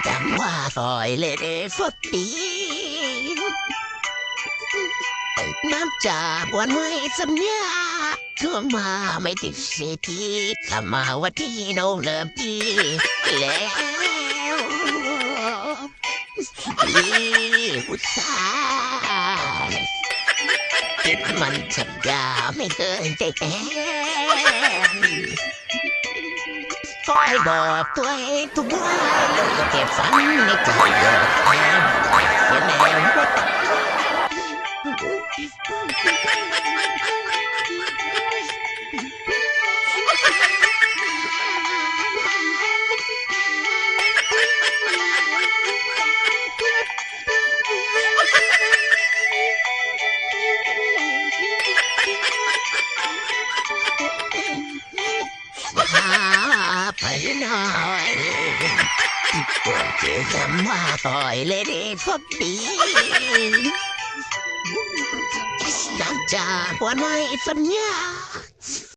จำว่าคอยเลยได้ฝักดีน้ำจากวันไว้สัญญาทั่วมาไม่ติดเสียทีกลับมาวันที่น้องเริ่มดีแล้วผู้ชายคิดมันสัญญาไม่เคยใจแอนคอยบอกตัวเองทุกวันเก็บฝันในใจเดิมแอนเสียแนวว่าไปหน่อยปวดเจ็บจำว่าคอยเลยได้ฝักดีน้ำจากวันไว้สัญญา